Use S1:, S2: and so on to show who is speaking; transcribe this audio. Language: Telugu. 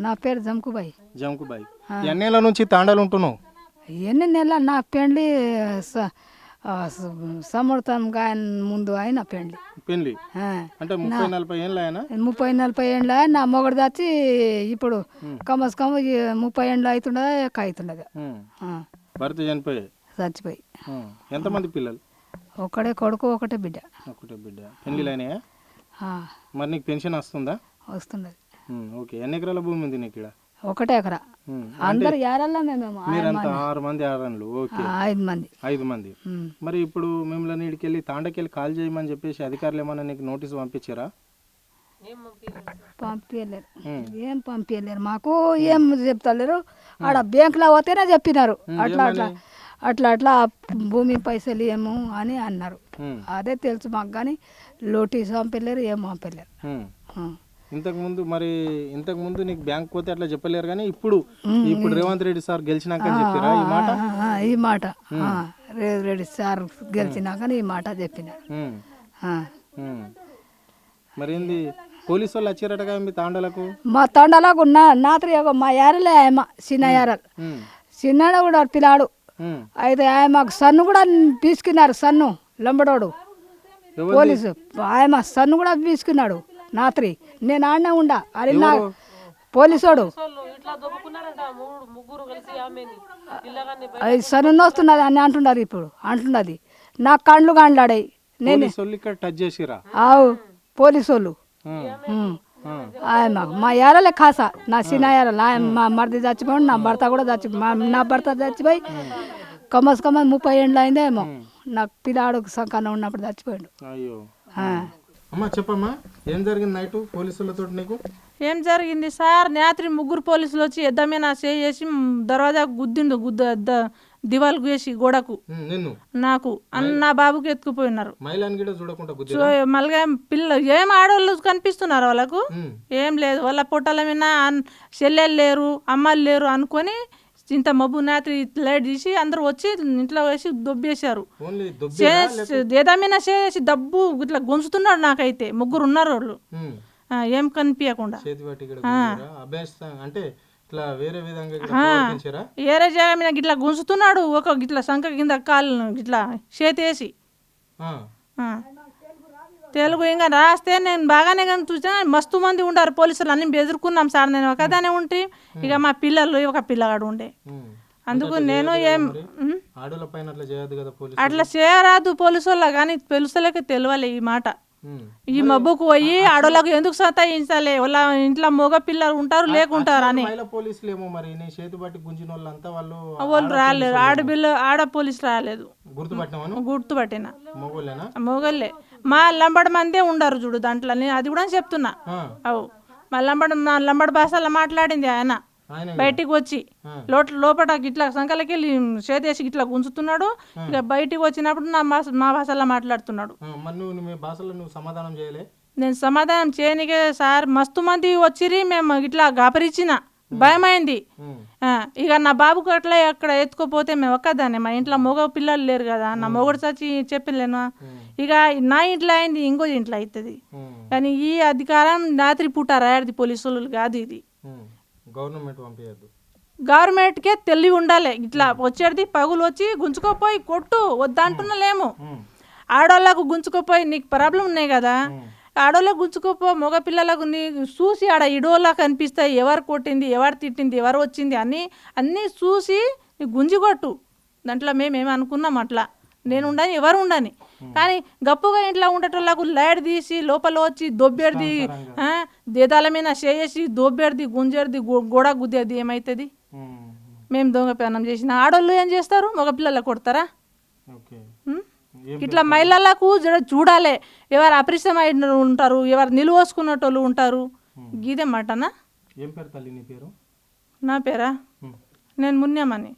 S1: నా పేరు జంకుబాయి.
S2: జంకుబాయి, ఎన్నేళ్ళ నుంచి తాండాలు ఉంటున్నావు?
S1: ఎన్ని నెలల నా పెండ్లి సమర్థం ఆయన ముందు అయిన పెండ్లి.
S2: పెళ్లి అంటే 30-40 ఏళ్ళు అయినా?
S1: 30-40 ఏండ్ల నా మొగడు దాచి ఇప్పుడు కమస్ కమ 30 ఏండ్లు అవుతుండదా అవుతుండదు.
S2: భర్త చచ్చిపోయి. ఎంతమంది పిల్లలు?
S1: ఒకడే కొడుకు ఒకటే బిడ్డ.
S2: ఒకటే బిడ్డ. పెళ్లిలు అయినాయా? మరి నీకు పెన్షన్ వస్తుందా?
S1: వస్తున్నది.
S2: ఓకే. ఎన్ని ఎకరాల భూమి ఉంది నీకు? ఇక్కడ
S1: 1 ఎకరా. అందరు ఏరల్లా మేము
S2: 6 మంది ఆడన్లు. ఓకే. 5 మంది. మరి ఇప్పుడు మిమ్మల్ని ఇడికెళ్ళి తాండకెళ్ళి కాల్ చేయమని చెప్పేసి అధికారులు ఏమన్నా నీకు నోటీసు పంపించారా?
S1: పంపించలేరు. ఏం పంపించలేరు, మాకు ఏం చెప్తలేరు. ఆడ బ్యాంకులో పోతేనే చెప్పినారు అట్లా అట్లా అట్లా అట్లా భూమి పైసలు ఏమో అని అన్నారు. అదే తెలుసు మాకు, కానీ నోటీసు పంపలేరు, ఏం పంపలేరు.
S2: ఇంతకు ముందు నీకు బ్యాంక్ పోతే అట్లా చెప్పలేరు, కానీ ఇప్పుడు రేవంత్ రెడ్డి సార్ గెలిచినాక చెప్పారా ఈ మాట?
S1: రేవంత్ రెడ్డి సార్ గెలిచినాక ఈ మాట చెప్పినారు.
S2: మరేంది పోలీసు వాళ్ళు వచ్చారటగా మీ తాండలకు?
S1: మా తాండలకు నాత్రి మా యారలే ఆయమ, చిన్న యారలు. చిన్న కూడా పిల్లాడు. అయితే ఆయమకు సన్ను కూడా తీసుకున్నారు. సన్ను లంబడోడు పోలీసు ఆయమ సన్ను కూడా తీసుకున్నాడు నాత్రి. నేను ఆడనే ఉండా. అది నా పోలీసోడు అది సన్ను వస్తున్నది అని అంటున్నారు. ఇప్పుడు అంటున్నది నా కండ్లు కాండ్లాడాయి. నేను ఆవు పోలీసు వాళ్ళు మా ఏరలే కాసా, నా చిన్న ఏరలు. మా మరిది చచ్చిపోయాడు, నా భర్త కూడా నా భర్త చచ్చిపోయి కమస్ 30 ఏండ్లు అయిందేమో. నాకు పిల్లాడు సంకన్న ఉన్నప్పుడు చచ్చిపోయాడు.
S2: అమ్మా చెప్పమ్మా, ఏం జరిగింది నైట్ పోలీసులతో నీకు?
S3: ఏం జరిగింది సార్, రాత్రి 3 పోలీసులు వచ్చి ఎద్దమేనా చేసి దర్వాజా గుద్దిండు, దివాలకు వేసి గోడకు నాకు నా బాబుకి ఎత్తుకుపోయినారు. మళ్ళీ పిల్లలు ఏం ఆడవాళ్ళు కనిపిస్తున్నారు వాళ్ళకు? ఏం లేదు. వాళ్ళ పొట్టల మీద చెల్లెలు లేరు, అమ్మలు లేరు అనుకొని ఇంత మబ్బు రాత్రి లైట్ తీసి అందరూ వచ్చి ఇంట్లో వేసి దొబ్బేశారు. ఏదమైనా చేసి దబ్బు ఇట్లా గొంచుతున్నాడు. నాకైతే 3 ఉన్నారు వాళ్ళు, ఏం కనిపించకుండా. ఏరే మీద గిట్లా గుంజుతున్నాడు. ఒక గిట్లా సంఖ కింద కాళ్ళు గిట్లా చేతేసి తెలుగు ఇంకా రాస్తే నేను బాగానే కానీ చూసా. మస్తు మంది ఉండారు పోలీసులు, అన్ని బెదురుకున్నాం సార్. నేను ఒకదానే ఉంటే ఇక మా పిల్లలు ఒక పిల్లగాడు ఉండే. అందుకు నేను ఏం అట్లా చేయరాదు పోలీసు వాళ్ళ, కానీ పోలీసులకి తెలియాలి ఈ మాట. ఈ మబ్బుకు పోయి ఆడోళ్ళకు ఎందుకు సతాయించాలి? వాళ్ళ ఇంట్లో మగ పిల్లలు ఉంటారు లేకుంటారు అని. వాళ్ళు రాలేదు, ఆడ పోలీసు రాలేదు. గుర్తుపట్టిన మొగల్లే. మా లంబడి మందే ఉండరు చూడు దాంట్లో, అది కూడా చెప్తున్నా. అవు మా లంబడి భాషలో మాట్లాడింది ఆయన. బయటికి వచ్చి లోపల గిట్లా సంకలకి వెళ్ళి చేతేసి గిట్లా గుంజుతున్నాడు. ఇక బయటికి వచ్చినప్పుడు మా భాషలో మాట్లాడుతున్నాడు. నేను సమాధానం చేయనికే సార్. మస్తు మంది వచ్చిరి, మేము ఇట్లా గాపరిచిన భయమైంది. ఇక నా బాబుకు అట్లా అక్కడ ఎత్తుకోపోతే మేము ఒక్కదాన్ని, మా ఇంట్లో మగ పిల్లలు లేరు కదా. నా మొగడు చచ్చి చెప్పలేను. ఇక నా ఇంట్లో అయింది, ఇంకో ఇంట్లో అవుతుంది. కానీ ఈ అధికారం రాత్రి పూట రాయడిది పోలీసులు కాదు. ఇది గవర్నమెంట్కే తెలివి ఉండాలి. ఇట్లా వచ్చేది పగులు వచ్చి గుంజుకోపోయి కొట్టు వద్దంటున్నలేము. ఆడోళ్ళకు గుంజుకోపోయి నీకు ప్రాబ్లం ఉన్నాయి కదా, ఆడోళ్ళకు గుంజుకోపో. మగ పిల్లలకు నీ చూసి ఆడ ఇడోళ్ళకు కనిపిస్తాయి, ఎవరు కొట్టింది, ఎవరు తిట్టింది, ఎవరు వచ్చింది అన్నీ చూసి నీకు గుంజి కొట్టు. దాంట్లో మేమేమి అనుకున్నాం అట్లా. నేను ఉండని, ఎవరు ఉండని. కానీ గప్పుగా ఇంట్లో ఉండేటోళ్ళకు లైట్ తీసి లోపల వచ్చి దొబ్బేది, దేదాల మీద చేసి దొబ్బేది, గుంజేది, గోడ గుద్దేది ఏమవుతుంది? మేము దొంగతనం చేసిన ఆడోళ్ళు ఏం చేస్తారు? మగ పిల్లలకు కొడతారా? ఇట్లా మహిళలకు చూడాలి. ఎవరు అపరిశమైన ఉంటారు, ఎవరు నిలువసుకున్నటోళ్ళు ఉంటారు. గీదే మాటనా?
S2: ఏం పేరు తల్లి నీ పేరు?
S3: నా పేరా? నేను మున్యమని.